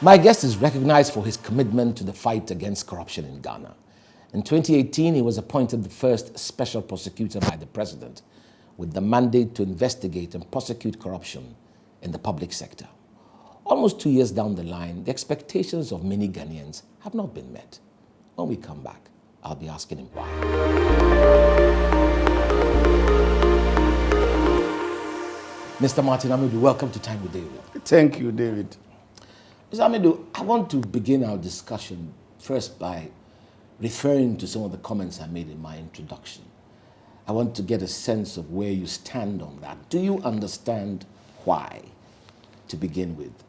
My guest is recognized for his commitment to the fight against corruption in Ghana. In 2018, he was appointed the first special prosecutor by the president with the mandate to investigate and prosecute corruption in the public sector. Almost 2 years down the line, the expectations of many Ghanaians have not been met. When we come back, I'll be asking him why. Mr. Martin Amidu, welcome to Time with David. Thank you, David. Mr. Amidu, I want to begin our discussion first by referring to some of the comments I made in my introduction. I want to get a sense of where you stand on that. Do you understand why, to begin with,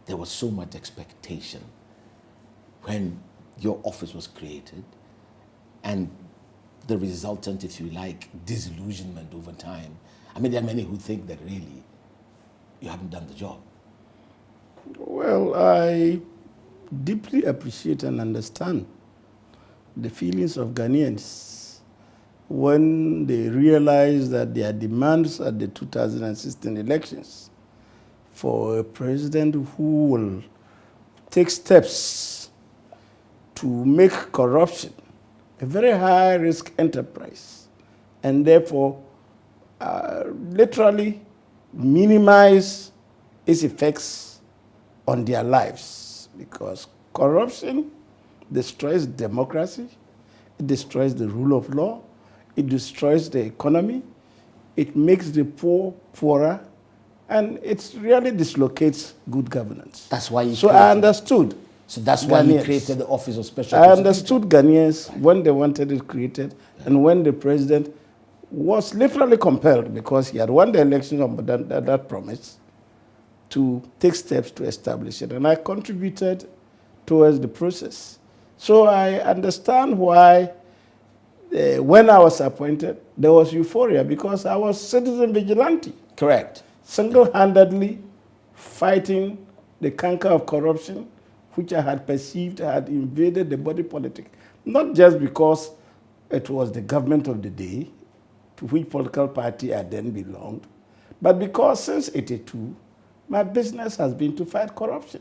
there was so much expectation when your office was created and the resultant, if you like, disillusionment over time? I mean, there are many who think that really you haven't done the job. Well, I deeply appreciate and understand the feelings of Ghanaians when they realize that their demands at the 2016 elections for a president who will take steps to make corruption a very high-risk enterprise and therefore literally minimize its effects on their lives, because corruption destroys democracy, it destroys the rule of law, it destroys the economy, it makes the poor poorer, and it really dislocates good governance. That's why you So I understood. So that's why Ghanaians. you created the Office of Special I Prosecutor. understood Ghanaians when they wanted it created, and when the president was literally compelled, because he had won the election on that promise, to take steps to establish it. And I contributed towards the process. So I understand why when I was appointed, there was euphoria, because I was citizen vigilante. Correct. Single-handedly fighting the canker of corruption, which I had perceived had invaded the body politic. Not just because it was the government of the day, to which political party I then belonged, but because since 1982, my business has been to fight corruption.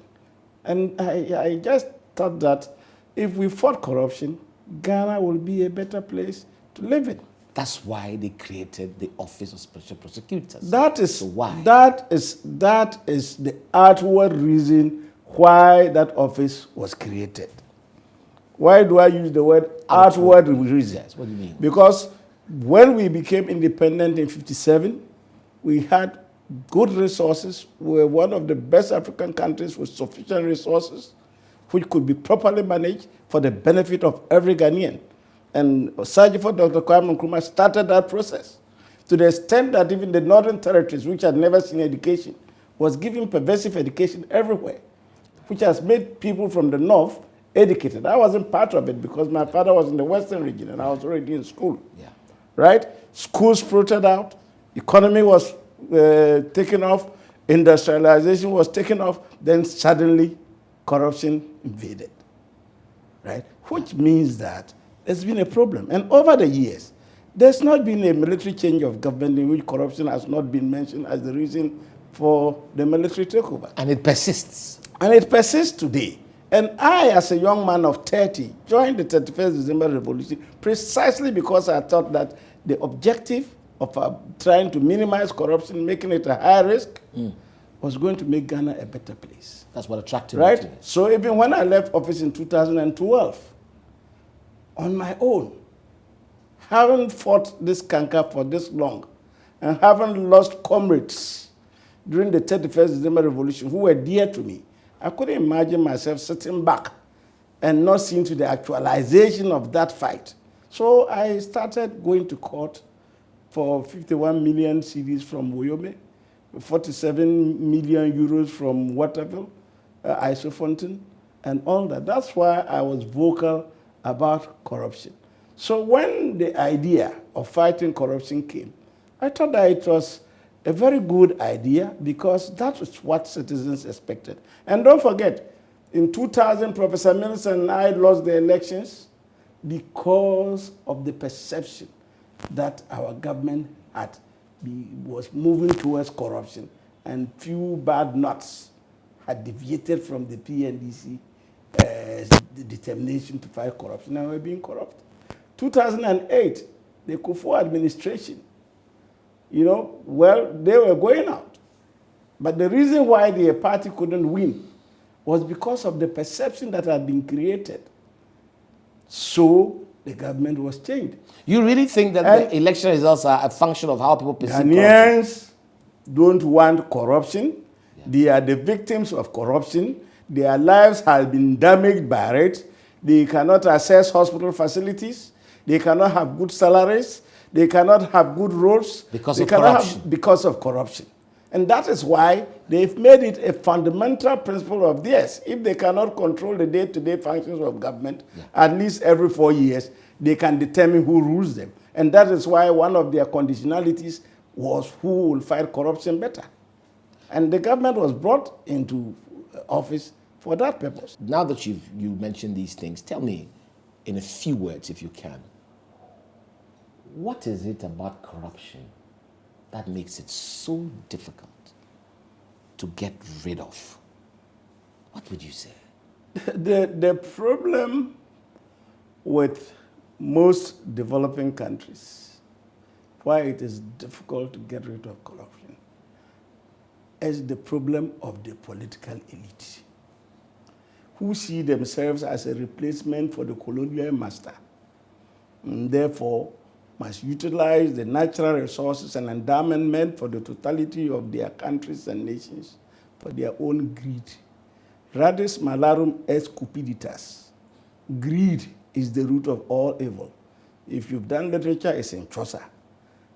And I just thought that if we fought corruption, Ghana will be a better place to live in. That's why they created the Office of Special Prosecutors. That is so why? That is the outward reason why that office was created. Why do I use the word outward reason? Yes, what do you mean? Because when we became independent in 1957, we had good resources. We were one of the best African countries with sufficient resources, which could be properly managed for the benefit of every Ghanaian. And Sajifo Dr. Kwame Nkrumah started that process to the extent that even the Northern Territories, which had never seen education, was giving pervasive education everywhere, which has made people from the North educated. I wasn't part of it because my father was in the Western region and I was already in school. Yeah. Right? Schools sprouted out, economy was taken off, industrialization was taken off, then suddenly corruption invaded, right? Which means that there's been a problem. And over the years, there's not been a military change of government in which corruption has not been mentioned as the reason for the military takeover. And it persists. And it persists today. And I, as a young man of 30, joined the 31st December Revolution precisely because I thought that the objective of trying to minimize corruption, making it a high risk, was going to make Ghana a better place. That's what attracted me right? to it. So even when I left office in 2012, on my own, having fought this canker for this long, and having lost comrades during the 31st December Revolution who were dear to me, I couldn't imagine myself sitting back and not seeing to the actualization of that fight. So I started going to court for 51 million cedis from Woyome, 47 million euros from Waterville, Isofontein, and all that. That's why I was vocal about corruption. So when the idea of fighting corruption came, I thought that it was a very good idea because that was what citizens expected. And don't forget, in 2000, Professor Mills and I lost the elections because of the perception that our government was moving towards corruption and few bad nuts had deviated from the PNDC the determination to fight corruption and were being corrupt. 2008, the Kufuor administration, they were going out. But the reason why the party couldn't win was because of the perception that had been created. So the government was changed. You really think that the election results are a function of how people perceive corruption? Ghanaians don't want corruption. Yeah. They are the victims of corruption. Their lives have been damaged by it. They cannot access hospital facilities. They cannot have good salaries. They cannot have good roads. Because of corruption. Because of corruption. And that is why they've made it a fundamental principle of theirs. If they cannot control the day-to-day functions of government, at least every 4 years, they can determine who rules them. And that is why one of their conditionalities was who will fight corruption better. And the government was brought into office for that purpose. Now that you mentioned these things, tell me in a few words, if you can, what is it about corruption that makes it so difficult to get rid of? What would you say? The problem with most developing countries, why it is difficult to get rid of corruption, is the problem of the political elite, who see themselves as a replacement for the colonial master, and therefore must utilize the natural resources and endowment meant for the totality of their countries and nations for their own greed. Radis malarum est cupiditas. Greed is the root of all evil. If you've done literature, it's in Chaucer.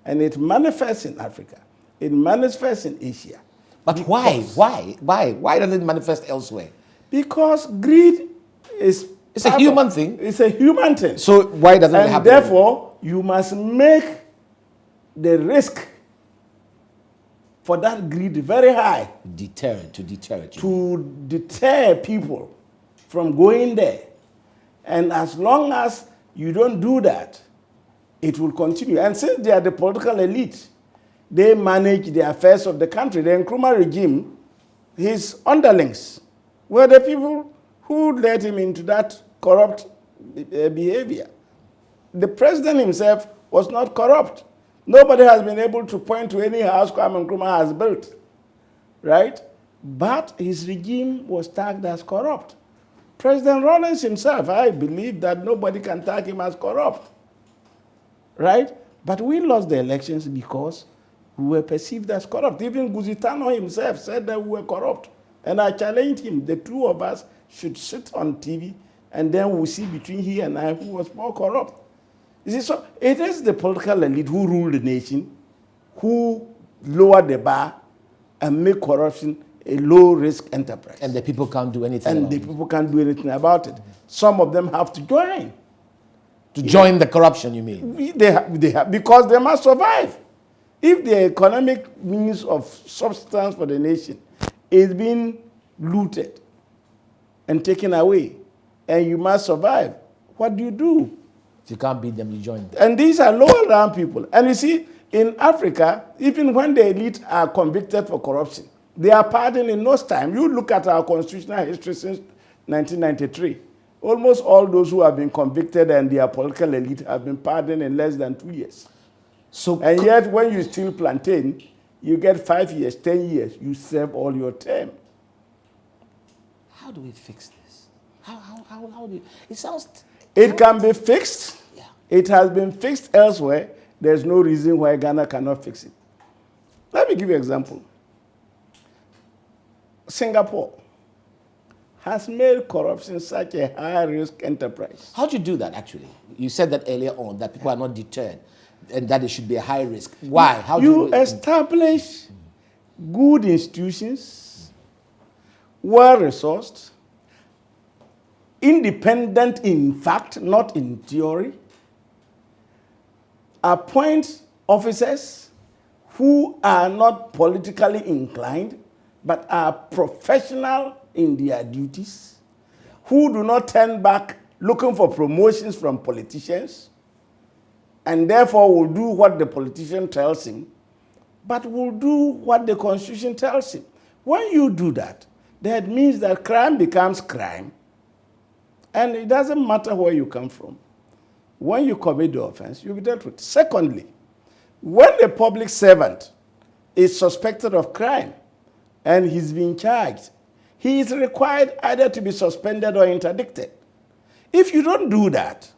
And it manifests in Africa. It manifests in Asia. But why? Why doesn't it manifest elsewhere? Because greed is... It's a human thing. It's a human thing. So why doesn't it happen? And therefore, you must make the risk for that greed very high. To deter it. To deter people from going there. And as long as you don't do that, it will continue. And since they are the political elite, they manage the affairs of the country. The Nkrumah regime, his underlings were the people who led him into that corrupt behavior. The president himself was not corrupt. Nobody has been able to point to any house Kwame Nkrumah has built, right? But his regime was tagged as corrupt. President Rawlings himself, I believe that nobody can tag him as corrupt, right? But we lost the elections because we were perceived as corrupt. Even Guzitano himself said that we were corrupt. And I challenged him, the two of us should sit on TV and then we'll see between he and I who was more corrupt. You see, so it is the political elite who rule the nation, who lower the bar and make corruption a low-risk enterprise. And the people can't do anything about it. And the people can't do anything about it. Some of them have to join. To join the corruption, you mean? They have, because they must survive. If the economic means of substance for the nation is being looted and taken away, and you must survive, what do you do? If you can't beat them, you join them. And these are lower-down people. And you see, in Africa, even when the elite are convicted for corruption, they are pardoned in no time. You look at our constitutional history since 1993. Almost all those who have been convicted and their political elite have been pardoned in less than 2 years. And yet, when you steal plantain, you get 5 years, 10 years. You serve all your term. How do we fix this? How do you... It sounds... It can be fixed. Yeah. It has been fixed elsewhere. There's no reason why Ghana cannot fix it. Let me give you an example. Singapore has made corruption such a high-risk enterprise. How do you do that, actually? You said that earlier on, that people are not deterred and that it should be a high risk. Why? How do you establish good institutions, well-resourced, independent in fact, not in theory, appoint officers who are not politically inclined, but are professional in their duties, who do not turn back looking for promotions from politicians, and therefore will do what the politician tells him, but will do what the Constitution tells him. When you do that, that means that crime becomes crime, and it doesn't matter where you come from. When you commit the offense, you'll be dealt with. Secondly, when a public servant is suspected of crime and he's being charged, he is required either to be suspended or interdicted. If you don't do that,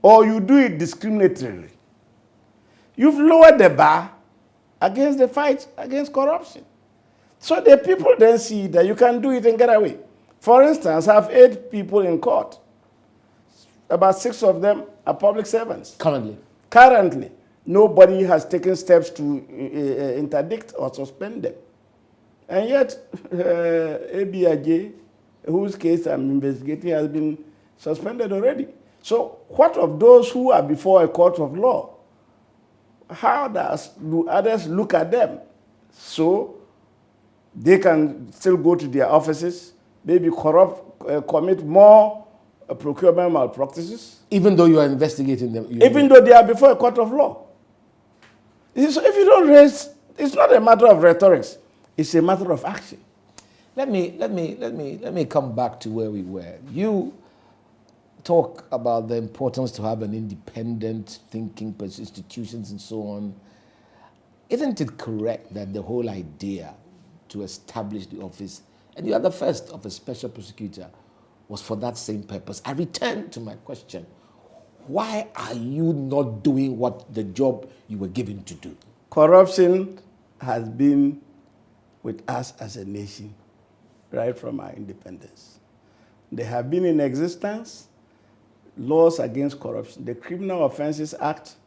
or you do it discriminatorily, you've lowered the bar against the fight against corruption. So the people then see that you can do it and get away. For instance, I have 8 people in court. About 6 of them are public servants. Currently, nobody has taken steps to interdict or suspend them. And yet, ABIJ, whose case I'm investigating, has been suspended already. So what of those who are before a court of law? How do others look at them? So they can still go to their offices, maybe commit more procurement malpractices. Even though you are investigating them? Even though they are before a court of law. So if you don't raise, it's not a matter of rhetoric, it's a matter of action. Let me come back to where we were. You talk about the importance to have an independent thinking institutions and so on. Isn't it correct that the whole idea to establish the office, and you are the first of a special prosecutor, was for that same purpose? I return to my question. Why are you not doing what the job you were given to do? Corruption has been with us as a nation right from our independence. They have been in existence. Laws against corruption. The Criminal Offences Act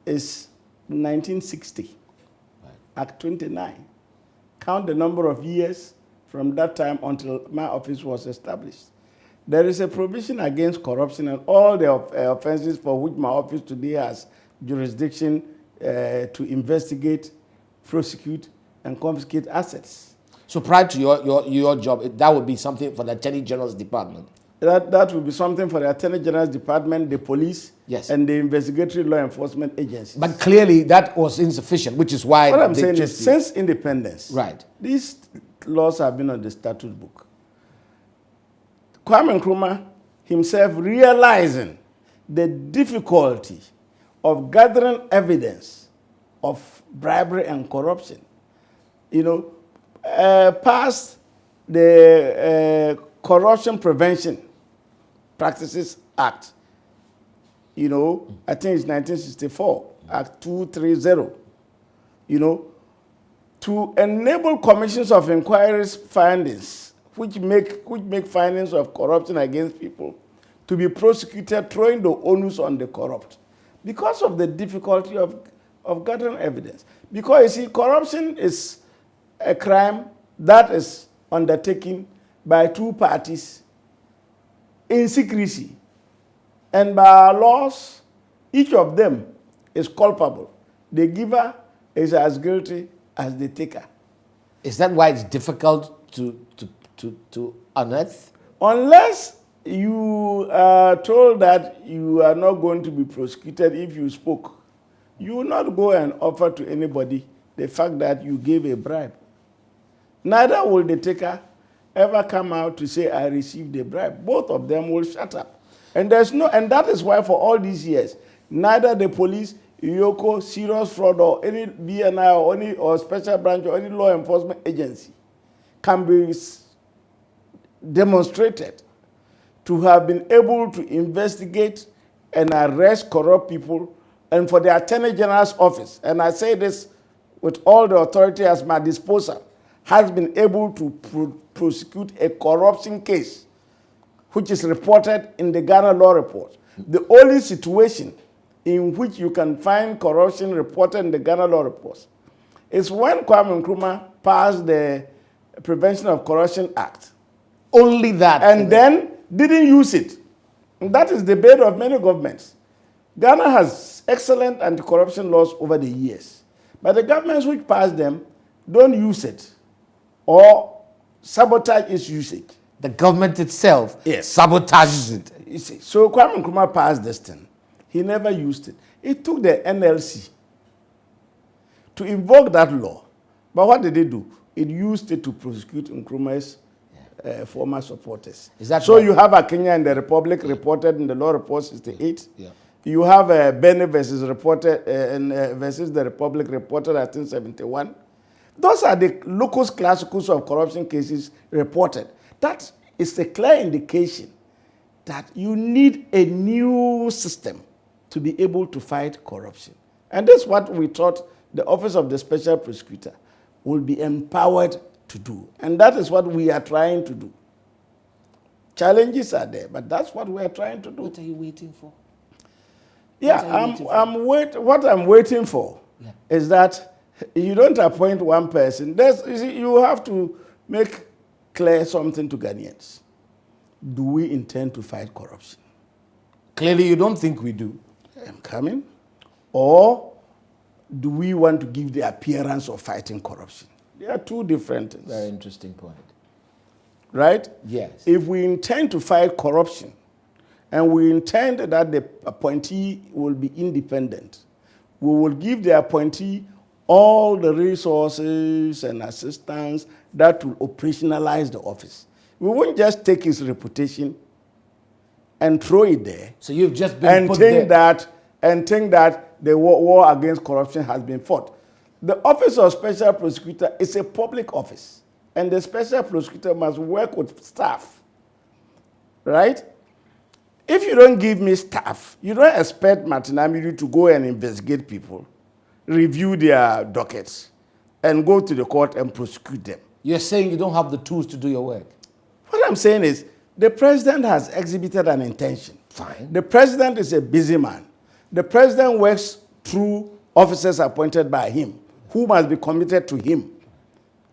is 1960, right. Act 29. Count the number of years from that time until my office was established. There is a provision against corruption and all the offenses for which my office today has jurisdiction to investigate, prosecute, and confiscate assets. So prior to your job, that would be something for the Attorney General's Department? That would be something for the Attorney General's Department, the police, yes, and the investigatory law enforcement agencies. But clearly that was insufficient, which is why... What I'm saying is, since independence, right, these laws have been on the statute book. Kwame Nkrumah himself, realizing the difficulty of gathering evidence of bribery and corruption, passed the Corruption Prevention Practices Act. I think it's 1964, Act 230. To enable commissions of inquiries findings, which make findings of corruption against people, to be prosecuted, throwing the onus on the corrupt, because of the difficulty of gathering evidence. Because you see, corruption is a crime that is undertaken by 2 parties in secrecy. And by our laws, each of them is culpable. The giver is as guilty as the taker. Is that why it's difficult to unearth? Unless you are told that you are not going to be prosecuted if you spoke, you will not go and offer to anybody the fact that you gave a bribe. Neither will the taker ever come out to say, I received a bribe. Both of them will shut up. And that is why for all these years, neither the police, IOCO, serious fraud, or any BNI or special branch or any law enforcement agency can be demonstrated to have been able to investigate and arrest corrupt people, and for the Attorney General's office, and I say this with all the authority at my disposal, has been able to prosecute a corruption case, which is reported in the Ghana Law Report. The only situation in which you can find corruption reported in the Ghana Law Report is when Kwame Nkrumah passed the Prevention of Corruption Act. Only that. And then didn't use it. And that is the bane of many governments. Ghana has excellent anti-corruption laws over the years, but the governments which pass them don't use it or sabotage its usage. The government itself, yes, sabotages it. You see, so Kwame Nkrumah passed this thing. He never used it. It took the NLC to invoke that law. But what did they do? it used it to prosecute Nkrumah's former supporters. Is that so? right? You have a Kenya and the Republic reported in the Law Report 68. Yeah. You have Benin versus versus the Republic reported at 1971. Those are the locus classicus of corruption cases reported. That is a clear indication that you need a new system to be able to fight corruption. And that's what we thought the Office of the Special Prosecutor will be empowered to do. And that is what we are trying to do. Challenges are there, but that's what we are trying to do. What are you waiting for? Yeah, what I'm waiting for is that you don't appoint one person. You have to make clear something to Ghanaians. Do we intend to fight corruption? Clearly, you don't think we do. I'm coming. Or do we want to give the appearance of fighting corruption? They are two different things. Very interesting point. Right? Yes. If we intend to fight corruption, and we intend that the appointee will be independent, we will give the appointee all the resources and assistance that will operationalize the office. We won't just take his reputation and throw it there. So you've just been put there. And think that the war against corruption has been fought. The Office of Special Prosecutor is a public office, and the Special Prosecutor must work with staff, right? If you don't give me staff, you don't expect Martin Amidu to go and investigate people, review their dockets, and go to the court and prosecute them. You're saying you don't have the tools to do your work. What I'm saying is, the president has exhibited an intention. Fine. The president is a busy man. The president works through officers appointed by him, who must be committed to him.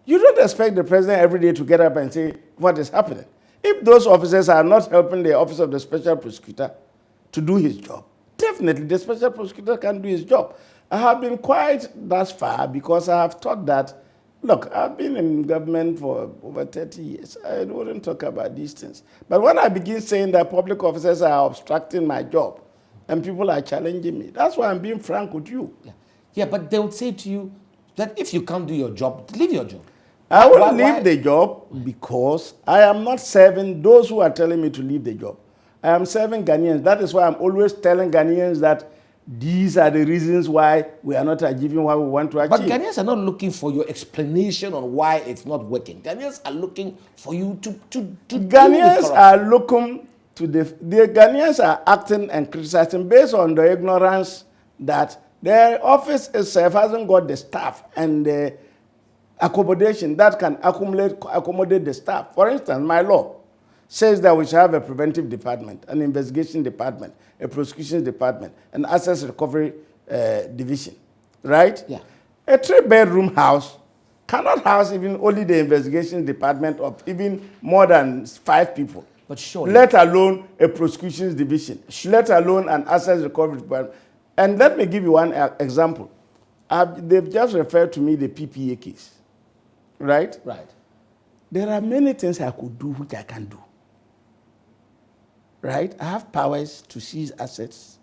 You don't expect the president every day to get up and say what is happening. If those officers are not helping the Office of the Special Prosecutor to do his job, definitely the Special Prosecutor can do his job. I have been quiet thus far because I have thought that, look, I've been in government for over 30 years. I wouldn't talk about these things. But when I begin saying that public officers are obstructing my job and people are challenging me, that's why I'm being frank with you. Yeah, but they would say to you that if you can't do your job, leave your job. I will leave the job because I am not serving those who are telling me to leave the job. I am serving Ghanaians. That is why I'm always telling Ghanaians that these are the reasons why we are not achieving what we want to achieve. But Ghanaians are not looking for your explanation on why it's not working. Ghanaians are looking for you to Ghanaians are looking to the Ghanaians are acting and criticizing based on the ignorance that their office itself hasn't got the staff and the accommodation that can accommodate the staff. For instance, my law says that we should have a preventive department, an investigation department, a prosecution department, an assets recovery division, right? Yeah. A 3-bedroom house cannot house even only the investigation department of even more than 5 people. But surely, let alone a prosecution division, let alone an assets recovery department. And let me give you one example. They've just referred to me the PPA case. Right? Right. There are many things I could do which I can do. Right? I have powers to seize assets.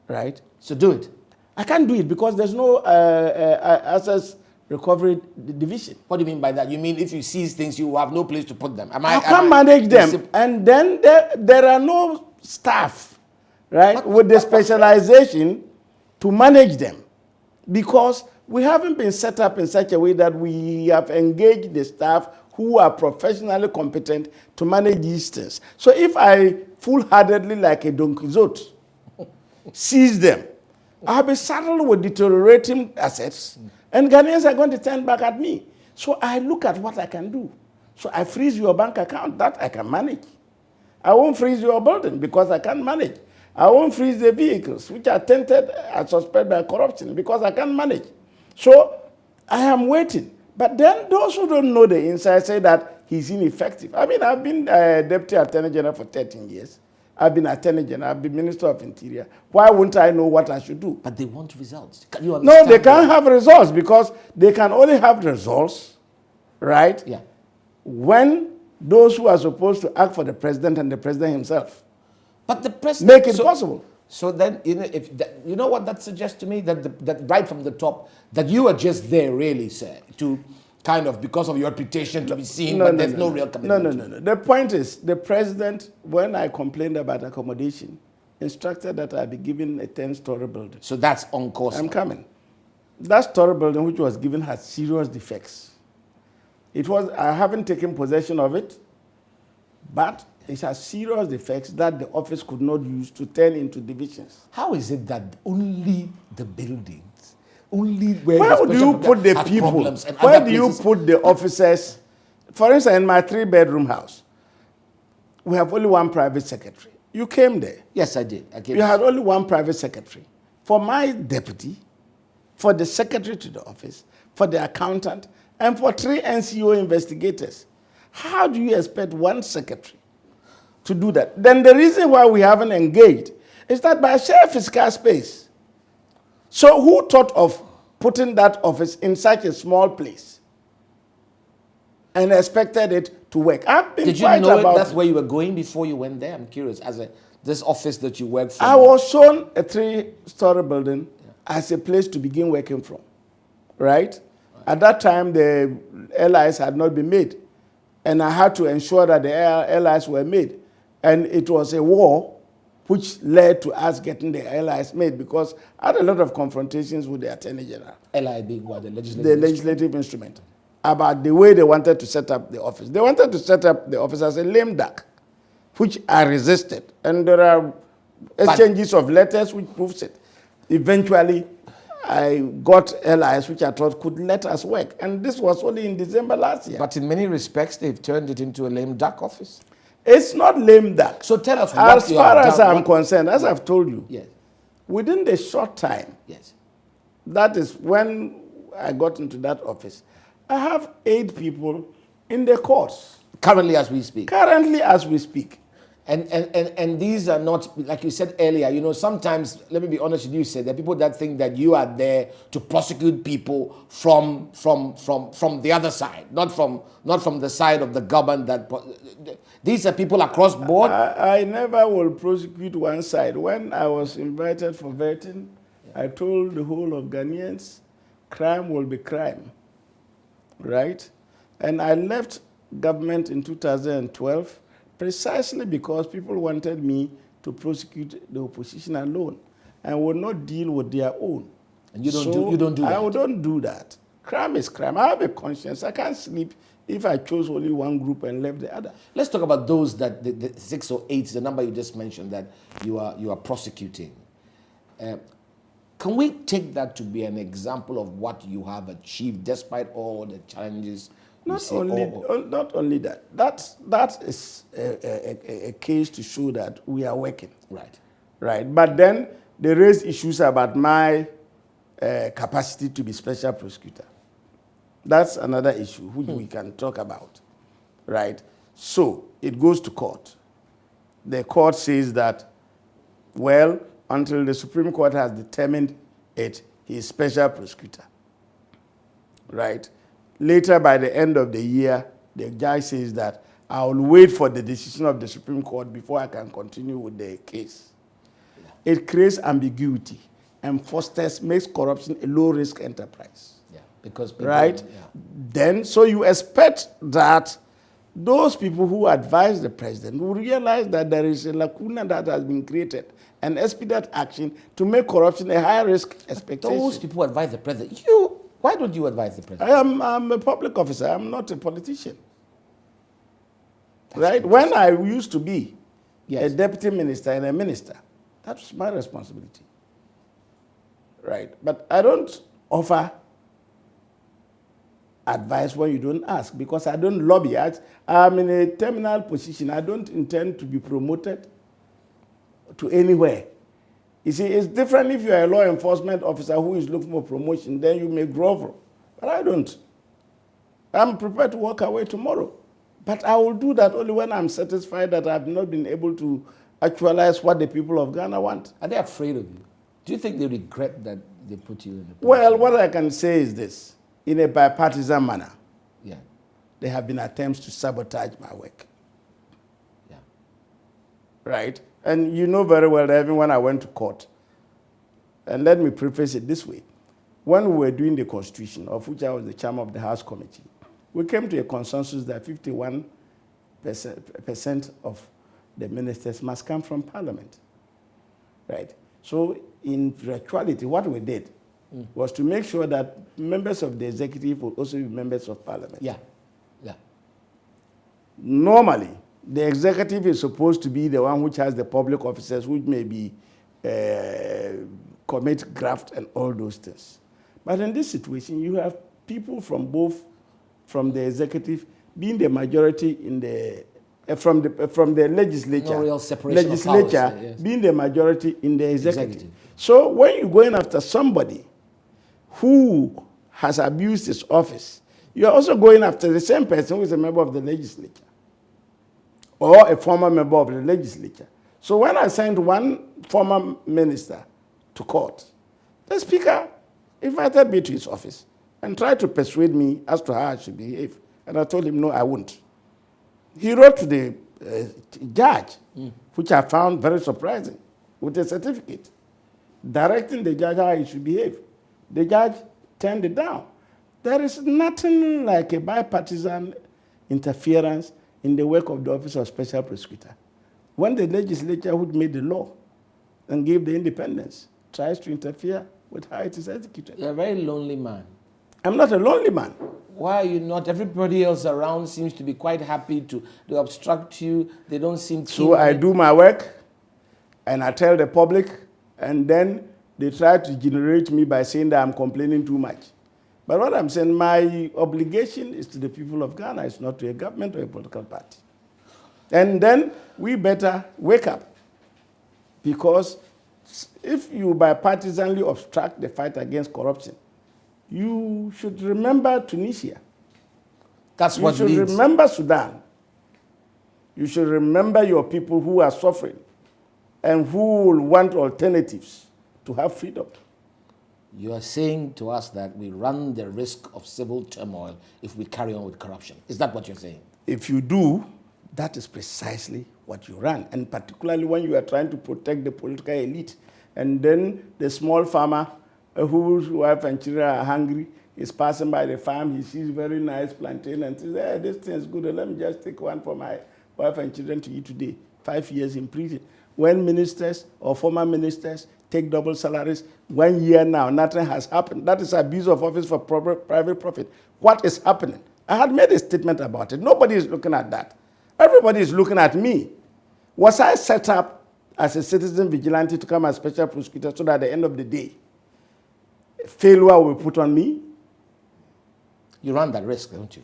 Right? So do it. I can't do it because there's no assets recovery division. What do you mean by that? You mean if you seize things, you have no place to put them? I can't manage them. And then there are no staff, right, with the specialization to manage them. Because we haven't been set up in such a way that we have engaged the staff who are professionally competent to manage these things. So if I full-heartedly, like a Don Quixote, seize them, I'll be saddled with deteriorating assets, and Ghanaians are going to turn back at me. So I look at what I can do. So I freeze your bank account, that I can manage. I won't freeze your building because I can't manage. I won't freeze the vehicles which are tainted, I suspect, by corruption because I can't manage. So I am waiting. But then those who don't know the inside say that he's ineffective. I mean, I've been Deputy Attorney General for 13 years. I've been Attorney General, I've been Minister of Interior. Why wouldn't I know what I should do? But they want results. Can you understand? No, they can't have results because they can only have results, right? Yeah. When those who are supposed to act for the president and the president himself but the president make it possible. So then, you know what that suggests to me? That right from the top, that you are just there, really, sir, to Kind of because of your reputation to be seen, but there's no real commitment. No. The point is, the president, when I complained about accommodation, instructed that I be given a 10-story building. So that's on course. I'm coming. That story building which was given had serious defects. I haven't taken possession of it, but it has serious defects that the office could not use to turn into divisions. How is it that only the buildings, only where do you put the people? Where do you put the officers? For instance, in my 3-bedroom house, we have only one private secretary. You came there. Yes, I did. You had only one private secretary. For my deputy, for the secretary to the office, for the accountant, and for 3 NCO investigators. How do you expect one secretary to do that? Then the reason why we haven't engaged is that by share fiscal space. So who thought of putting that office in such a small place and expected it to work? I've been Did you know that's where you were going before you went there? I'm curious. This office that you work from. I was shown a 3-story building as a place to begin working from, right? At that time, the LIs had not been made, and I had to ensure that the LIs were made. And it was a war which led to us getting the LIs made because I had a lot of confrontations with the Attorney General. LI being what? The legislative instrument. About the way they wanted to set up the office. They wanted to set up the office as a lame duck, which I resisted. And there are exchanges of letters which proves it. Eventually, I got LIs which I thought could let us work. And this was only in December last year. But in many respects, they've turned it into a lame duck office. It's not lame duck. So tell us what as far as I'm concerned, as I've told you, yes, within the short time, yes, that is when I got into that office, I have 8 people in the courts. Currently as we speak. Currently as we speak. And these are not, like you said earlier, you know, sometimes, let me be honest with you, there are people that think that you are there to prosecute people from the other side, not from the side of the government. These are people across board. I never will prosecute one side. When I was invited for vetting, I told the whole of Ghanaians, crime will be crime, right? And I left government in 2012 precisely because people wanted me to prosecute the opposition alone and would not deal with their own. And you don't do that? I don't do that. Crime is crime. I have a conscience. I can't sleep if I chose only one group and left the other. Let's talk about those that the 6 or 8, the number you just mentioned that you are prosecuting. Can we take that to be an example of what you have achieved despite all the challenges? Not only that. That is a case to show that we are working. Right. But then they raise issues about my capacity to be special prosecutor. That's another issue which we can talk about. Right. So it goes to court. The court says that, well, until the Supreme Court has determined it, he is special prosecutor. Right. Later, by the end of the year, the judge says that I will wait for the decision of the Supreme Court before I can continue with the case. Yeah. It creates ambiguity and makes corruption a low-risk enterprise. Yeah, because people, right? Yeah. Then, so you expect that those people who advise the president will realize that there is a lacuna that has been created and expedite action to make corruption a high-risk expectation. Those people who advise the president, why don't you advise the president? I'm a public officer. I'm not a politician. Right? When I used to be a deputy minister and a minister, that was my responsibility. Right? But I don't offer advice when you don't ask because I don't lobby. I'm in a terminal position. I don't intend to be promoted to anywhere. You see, it's different if you're a law enforcement officer who is looking for promotion, then you may grovel. But I don't. I'm prepared to walk away tomorrow. But I will do that only when I'm satisfied that I've not been able to actualize what the people of Ghana want. Are they afraid of you? Do you think they regret that they put you in the position? Well, what I can say is this. In a bipartisan manner, there have been attempts to sabotage my work. Yeah. Right? And you know very well that even when I went to court, and let me preface it this way, when we were doing the Constitution, of which I was the chairman of the House Committee, we came to a consensus that 51% of the ministers must come from Parliament, right? So in actuality, what we did was to make sure that members of the executive would also be members of Parliament. Yeah, yeah. Normally, the executive is supposed to be the one which has the public officers, which may be commit graft and all those things. But in this situation, you have people from the executive being the majority in the from the legislature, no real separation of powers, yes. Being the majority in the executive. So when you're going after somebody who has abused his office, you're also going after the same person who is a member of the legislature or a former member of the legislature. So when I sent one former minister to court, the speaker invited me to his office and tried to persuade me as to how I should behave. And I told him, no, I won't. He wrote to the judge, which I found very surprising, with a certificate, directing the judge how he should behave. The judge turned it down. There is nothing like a bipartisan interference in the work of the Office of Special Prosecutor. When the legislature who made the law and gave the independence tries to interfere with how it is executed. You're a very lonely man. I'm not a lonely man. Why are you not? Everybody else around seems to be quite happy to obstruct you. They don't seem to. So I do my work, and I tell the public, and then they try to generate me by saying that I'm complaining too much. But what I'm saying, my obligation is to the people of Ghana. It's not to a government or a political party. And then we better wake up, because if you bipartisanly obstruct the fight against corruption, you should remember Tunisia. That's what you should remember Sudan. You should remember your people who are suffering and who will want alternatives to have freedom. You are saying to us that we run the risk of civil turmoil if we carry on with corruption. Is that what you're saying? If you do, that is precisely what you run, and particularly when you are trying to protect the political elite. And then the small farmer whose wife and children are hungry is passing by the farm, he sees very nice plantain and says, hey, this thing is good, let me just take one for my wife and children to eat today. 5 years in prison. When ministers or former ministers take double salaries, 1 year now, nothing has happened. That is abuse of office for private profit. What is happening? I had made a statement about it. Nobody is looking at that. Everybody is looking at me. Was I set up as a citizen vigilante to come as special prosecutor so that at the end of the day, failure will be put on me? You run that risk, don't you?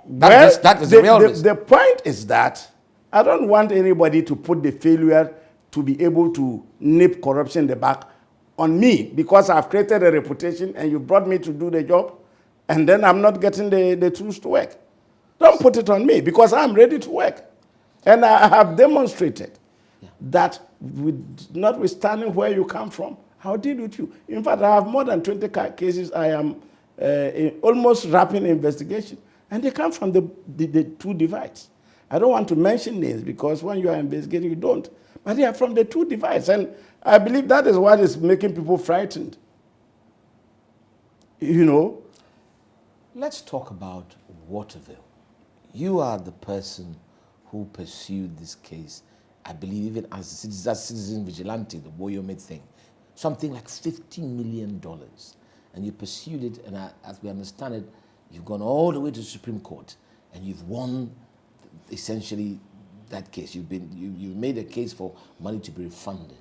That is the real risk. The point is that I don't want anybody to put the failure to be able to nip corruption in the back on me, because I've created a reputation and you brought me to do the job, and then I'm not getting the tools to work. Don't put it on me, because I'm ready to work. And I have demonstrated that notwithstanding where you come from, I'll deal with you. In fact, I have more than 20 cases I am almost wrapping investigation. And they come from the two divides. I don't want to mention names, because when you are investigating, you don't. But they are from the two divides. And I believe that is what is making people frightened. You know? Let's talk about Waterville. You are the person who pursued this case, I believe, even as a citizen vigilante, the Boyome thing. Something like $50 million. And you pursued it, and as we understand it, you've gone all the way to the Supreme Court, and you've won essentially that case. You've made a case for money to be refunded.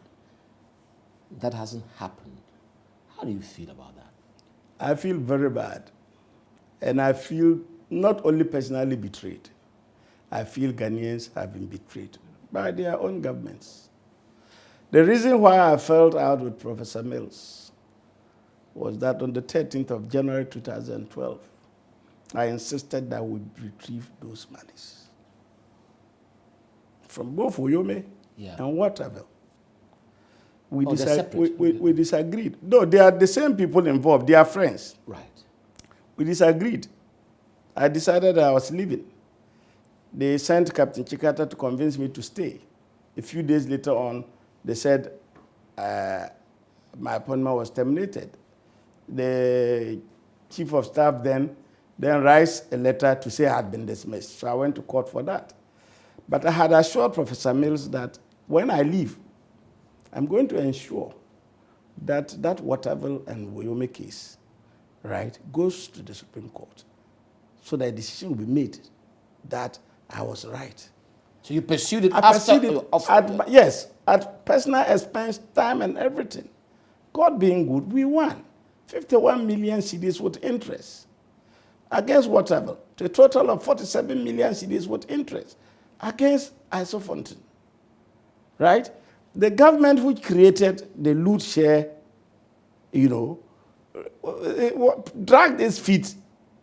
That hasn't happened. How do you feel about that? I feel very bad. And I feel not only personally betrayed, I feel Ghanaians have been betrayed by their own governments. The reason why I fell out with Professor Mills was that on the 13th of January 2012, I insisted that we retrieve those monies from both Oyome and Waterville. We disagreed. No, they are the same people involved. They are friends. Right. We disagreed. I decided I was leaving. They sent Captain Chikata to convince me to stay. A few days later on, they said my appointment was terminated. the chief of staff then writes a letter to say I had been dismissed. So I went to court for that. But I had assured Professor Mills that when I leave, I'm going to ensure that that Waterville and Wyoming case, right, goes to the Supreme Court, so that a decision will be made that I was right. So you pursued it yes, at personal expense, time, and everything. God being good, we won 51 million cedis with interest against Waterville, to a total of 47 million cedis with interest against Isofontaine, right? The government which created the loot share, dragged its feet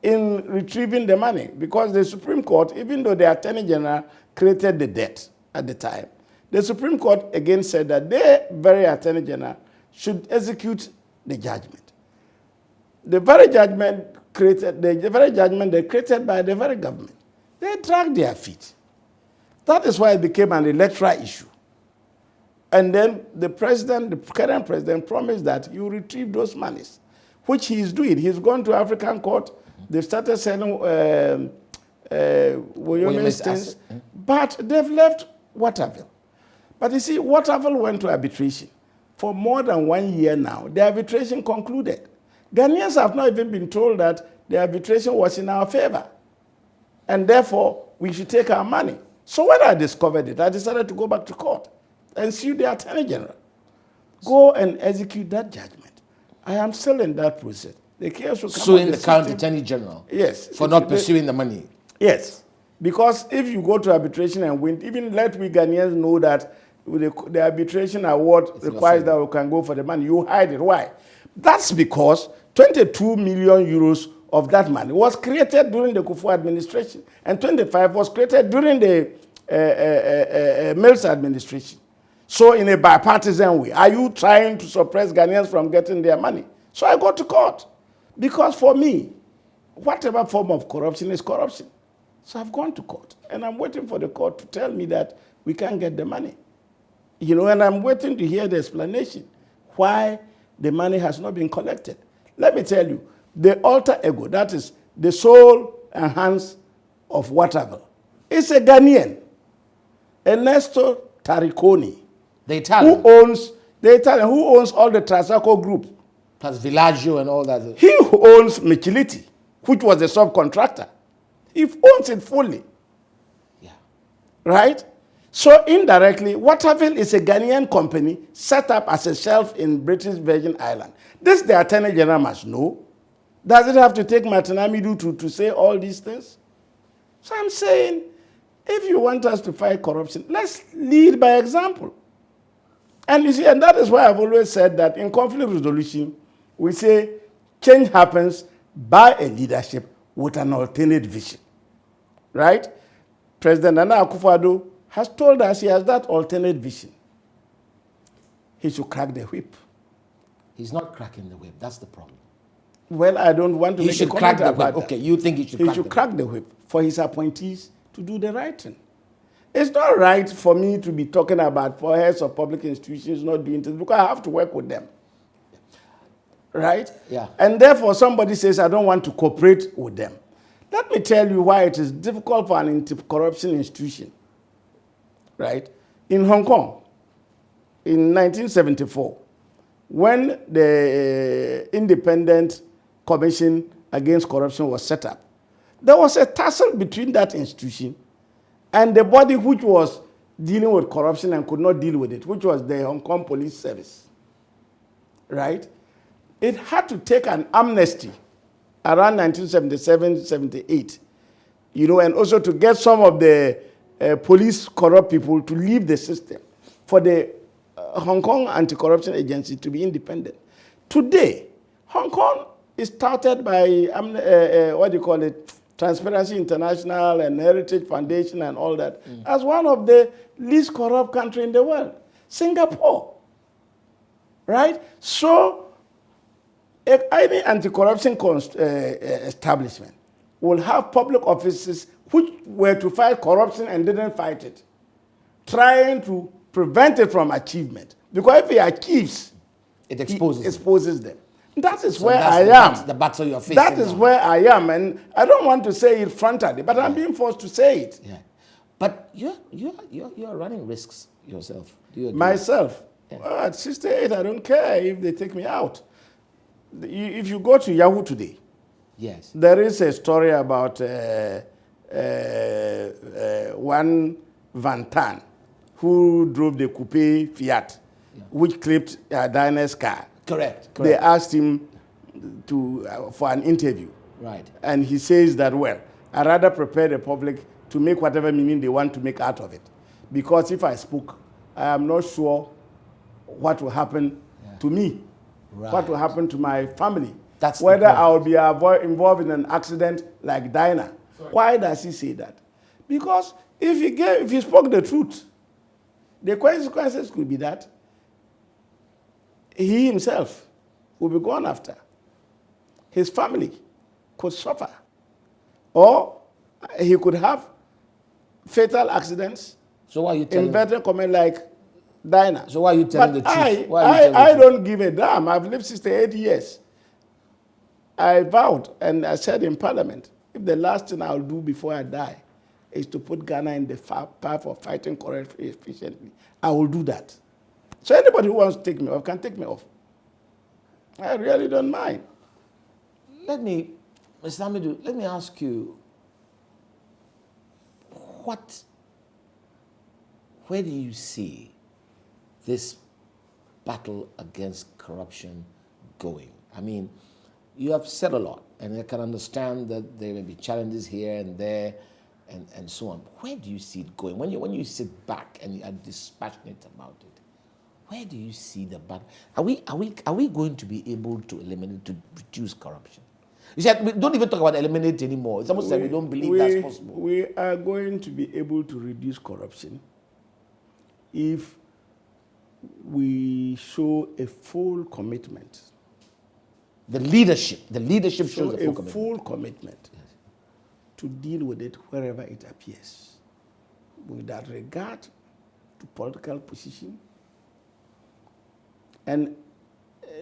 in retrieving the money, because the Supreme Court, even though the Attorney General created the debt at the time, the Supreme Court again said that the very Attorney General should execute the judgment. The very judgment they created by the very government, they dragged their feet. That is why it became an electoral issue. And then the current president, promised that he will retrieve those monies, which he is doing. He's gone to African court. They've started selling Wyoming things, but they've left Waterville. But you see, Waterville went to arbitration for more than 1 year now. The arbitration concluded. Ghanaians have not even been told that the arbitration was in our favor, and therefore we should take our money. So when I discovered it, I decided to go back to court and sue the Attorney General. Go and execute that judgment. I am still in that process. The case will come suing the current Attorney General? Yes. For not pursuing the money? Yes. Because if you go to arbitration and win, even let we Ghanaians know that the arbitration award requires that we can go for the money. You hide it. Why? That's because 22 million euros of that money was created during the Kufuor administration, and 25 was created during the Mills administration. So in a bipartisan way, are you trying to suppress Ghanaians from getting their money? So I go to court. Because for me, whatever form of corruption is corruption. So I've gone to court, and I'm waiting for the court to tell me that we can't get the money. And I'm waiting to hear the explanation why the money has not been collected. Let me tell you, the alter ego, that is the soul and hands of Waterville, is a Ghanaian, Ernesto Tariconi. The Italian? Who owns all the Trasaco group. Plus Villaggio and all that. He who owns Michiliti, which was a subcontractor. He owns it fully. Yeah. Right? So indirectly, Waterville is a Ghanaian company set up as a shelf in British Virgin Island. This the Attorney General must know. Does it have to take Martin Amidu to say all these things? So I'm saying, if you want us to fight corruption, let's lead by example. And you see, and that is why I've always said that in conflict resolution, we say change happens by a leadership with an alternate vision. Right? President Nana Akufo-Addo has told us he has that alternate vision. He should crack the whip. He's not cracking the whip. That's the problem. Well, I don't want to make a comment about that. Okay, you think he should crack the whip for his appointees to do the right thing. It's not right for me to be talking about heads of public institutions not doing things, because I have to work with them. Right? Yeah. And therefore, somebody says, I don't want to cooperate with them. Let me tell you why it is difficult for an anti-corruption institution. Right? In Hong Kong, in 1974, when the Independent Commission Against Corruption was set up, there was a tussle between that institution and the body which was dealing with corruption and could not deal with it, which was the Hong Kong Police Service. Right? It had to take an amnesty around 1977-78, and also to get some of the police corrupt people to leave the system for the Hong Kong Anti-Corruption Agency to be independent. Today, Hong Kong is touted by, Transparency International and Heritage Foundation and all that, as one of the least corrupt countries in the world. Singapore. Right? So, any anti-corruption establishment will have public offices which were to fight corruption and didn't fight it, trying to prevent it from achievement. Because if he achieves, it exposes them. That is So where that's I That's am. the battle you're facing. That is now. where I am, and I don't want to say it frontally, but I'm being forced to say it. Yeah. But you're running risks yourself. Do you agree? Myself, well, at 68, I don't care if they take me out. If you go to Yahoo today, Yes. there is a story about one Van Tan who drove the coupe Fiat, which clipped Diana's car. Correct. They asked him for an interview. Right. And he says that, well, I rather prepare the public to make whatever meaning they want to make out of it. Because if I spoke, I am not sure what will happen to me, what will happen to my family, whether I will be involved in an accident like Dinah. Why does he say that? Because if he spoke the truth, the consequences could be that he himself will be gone after. His family could suffer. Or he could have fatal accidents. So why are you telling inverted comment like Dinah. So why are you telling the truth? I don't give a damn. I've lived 68 years. I vowed and I said in Parliament, if the last thing I'll do before I die is to put Ghana in the path of fighting corruption efficiently, I will do that. So anybody who wants to take me off can take me off. I really don't mind. Mr. Amidu, let me ask you, where do you see this battle against corruption going? I mean, you have said a lot, and I can understand that there may be challenges here and there, and so on. Where do you see it going? When you sit back and you are dispassionate about it, where do you see the battle? Are we going to be able to eliminate, to reduce corruption? You said we don't even talk about eliminate anymore. It's almost like we don't believe that's possible. We are going to be able to reduce corruption if we show a full commitment. The leadership shows a full commitment to deal with it wherever it appears, without regard to political position, and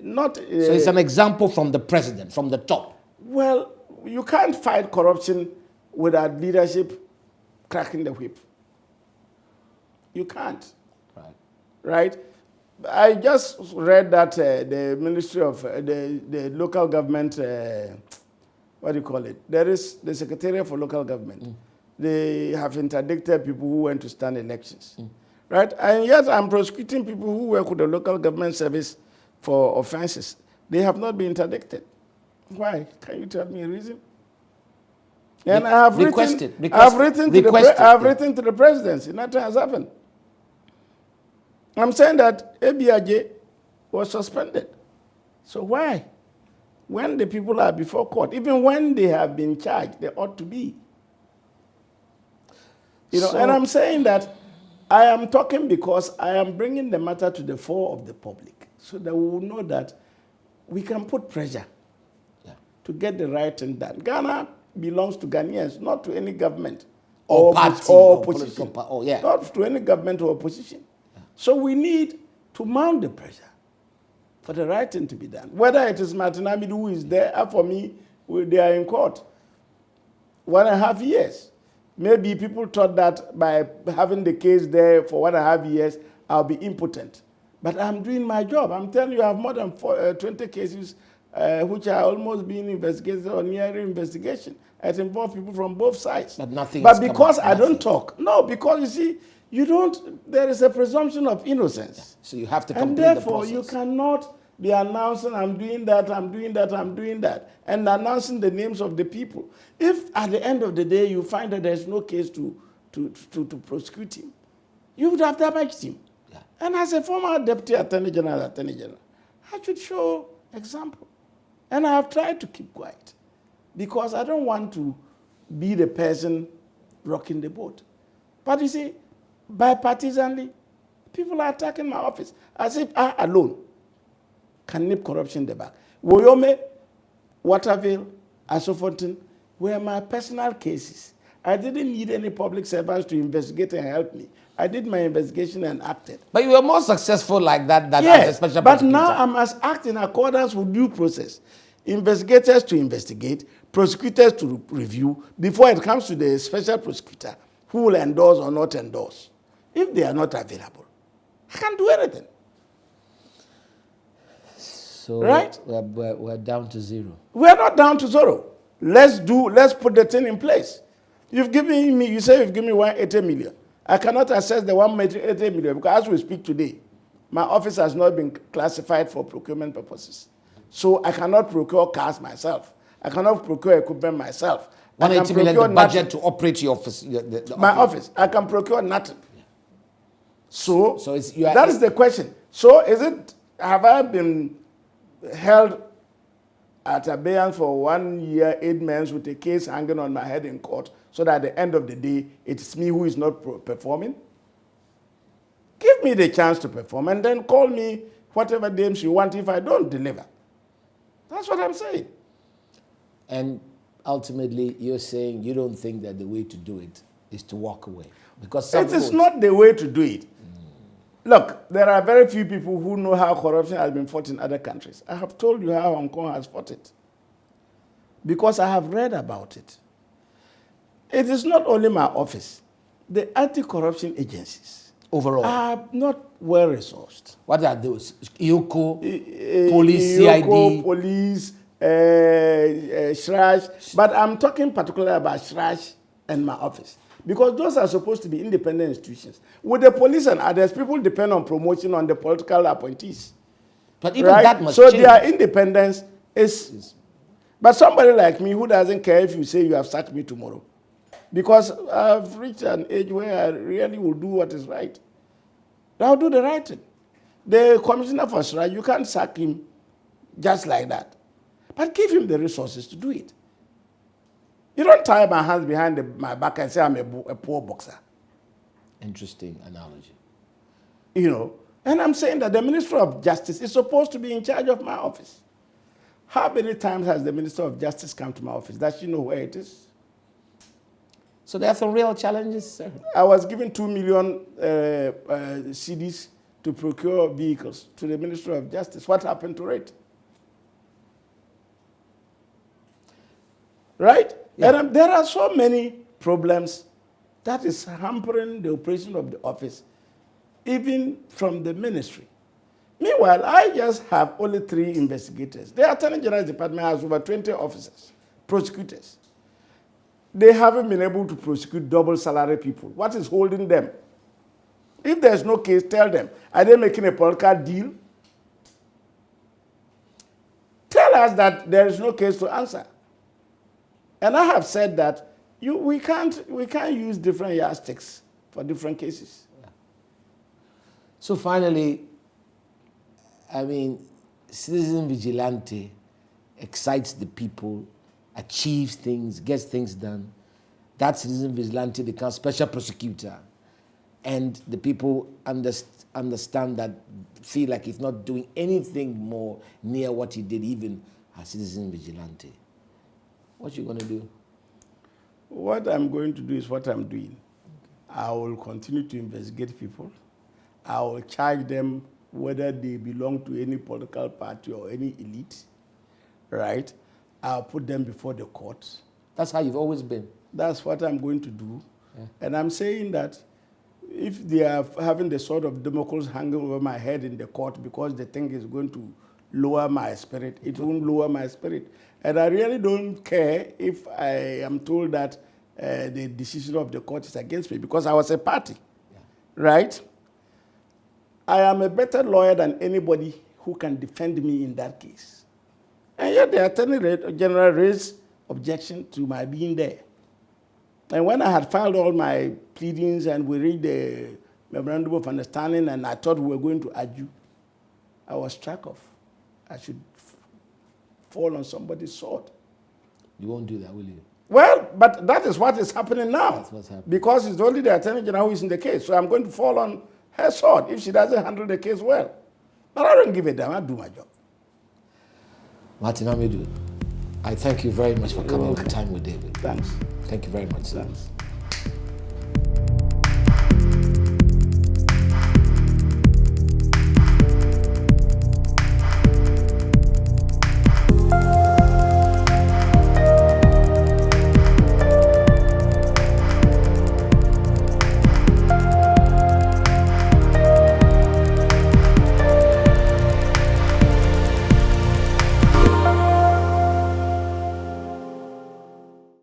not. So it's an example from the president, from the top. Well, you can't fight corruption without leadership cracking the whip. You can't. Right? I just read that the Ministry of the local government, what do you call it? There is the Secretariat for Local Government. They have interdicted people who went to stand elections. Right? And yet I'm prosecuting people who work with the local government service for offenses. They have not been interdicted. Why? Can you tell me a reason? And I have written to the presidency. Nothing has happened. I'm saying that ABIJ was suspended. So why? When the people are before court, even when they have been charged, they ought to be. And I'm saying that I am talking because I am bringing the matter to the fore of the public so that we will know that we can put pressure to get the right thing done. Ghana belongs to Ghanaians, not to any government or party or opposition. Not to any government or opposition. So we need to mount the pressure for the right thing to be done. Whether it is Martin Amidu who is there, for me, they are in court 1.5 years. Maybe people thought that by having the case there for 1.5 years, I'll be impotent. But I'm doing my job. I'm telling you, I have more than 20 cases which are almost being investigated or nearing investigation. It involves people from both sides. But nothing. But because I don't talk, no, because you see, there is a presumption of innocence. So you have to complete the process. And therefore, you cannot be announcing, I'm doing that, and announcing the names of the people. If at the end of the day you find that there's no case to prosecute him, you would have damaged him. Yeah. And as a former Deputy Attorney General, I should show example. And I have tried to keep quiet because I don't want to be the person rocking the boat. But you see, bipartisanly, people are attacking my office as if I alone can nip corruption in the back. Woyome, Waterville, Asofonten were my personal cases. I didn't need any public servants to investigate and help me. I did my investigation and acted. But you were more successful like that than as a Yes, special but prosecutor. now I must act in accordance with due process. Investigators to investigate, prosecutors to review, before it comes to the special prosecutor, who will endorse or not endorse. If they are not available, I can't do anything. So right? We're down to zero. We're not down to zero. Let's put the thing in place. You've given me, you say you've given me 180 million. I cannot access the 180 million because as we speak today, my office has not been classified for procurement purposes. So I cannot procure cars myself. I cannot procure equipment myself. 180 million the budget to operate your office. My office. I can procure nothing. Yeah. So that is the question. So have I been held at abeyance for 1 year, 8 months with a case hanging on my head in court so that at the end of the day, it's me who is not performing? Give me the chance to perform and then call me whatever names you want if I don't deliver. That's what I'm saying. And ultimately, you're saying you don't think that the way to do it is to walk away. Because it is not the way to do it. Look, there are very few people who know how corruption has been fought in other countries. I have told you how Hong Kong has fought it. Because I have read about it. It is not only my office. The anti-corruption agencies overall are not well resourced. What are those? IOCO, police, CID? Police, SHRASH. But I'm talking particularly about SHRASH and my office. Because those are supposed to be independent institutions. With the police and others, people depend on promotion on the political appointees. But even that must change. So their independence is... But somebody like me who doesn't care if you say you have sacked me tomorrow. Because I've reached an age where I really will do what is right. I'll do the right thing. The commissioner for SHRASH, you can't sack him just like that. But give him the resources to do it. You don't tie my hands behind my back and say I'm a poor boxer. Interesting analogy. You know, and I'm saying that the Minister of Justice is supposed to be in charge of my office. How many times has the Minister of Justice come to my office? Does she know where it is? So there are some real challenges, sir. I was given 2 million CDs to procure vehicles to the Minister of Justice. What happened to it? Right? Yeah. And there are so many problems that is hampering the operation of the office, even from the ministry. Meanwhile, I just have only 3 investigators. The Attorney General's Department has over 20 officers, prosecutors. They haven't been able to prosecute double salary people. What is holding them? If there's no case, tell them. Are they making a political deal? Tell us that there is no case to answer. And I have said that we can't use different yardsticks for different cases. Yeah. So finally, I mean, citizen vigilante excites the people, achieves things, gets things done. That citizen vigilante becomes special prosecutor. And the people understand that, feel like he's not doing anything more near what he did even as citizen vigilante. What you going to do? What I'm going to do is what I'm doing. I will continue to investigate people. I will charge them whether they belong to any political party or any elite, right? I'll put them before the courts. That's how you've always been. That's what I'm going to do. Yeah. And I'm saying that if they are having the sort of Damocles hanging over my head in the court because they think it's going to lower my spirit, it won't lower my spirit. And I really don't care if I am told that the decision of the court is against me because I was a party, right? I am a better lawyer than anybody who can defend me in that case. And yet the Attorney General raised objection to my being there. And when I had filed all my pleadings and we read the Memorandum of Understanding and I thought we were going to argue, I was struck off. I should fall on somebody's sword. You won't do that, will you? Well, but that is what is happening now. That's what's happening. Because it's only the Attorney General who is in the case. So I'm going to fall on her sword if she doesn't handle the case well. But I don't give a damn. I do my job. Martin Amidu, I thank you very much for coming on Time with David. Thanks. Thank you very much, sir. Thanks.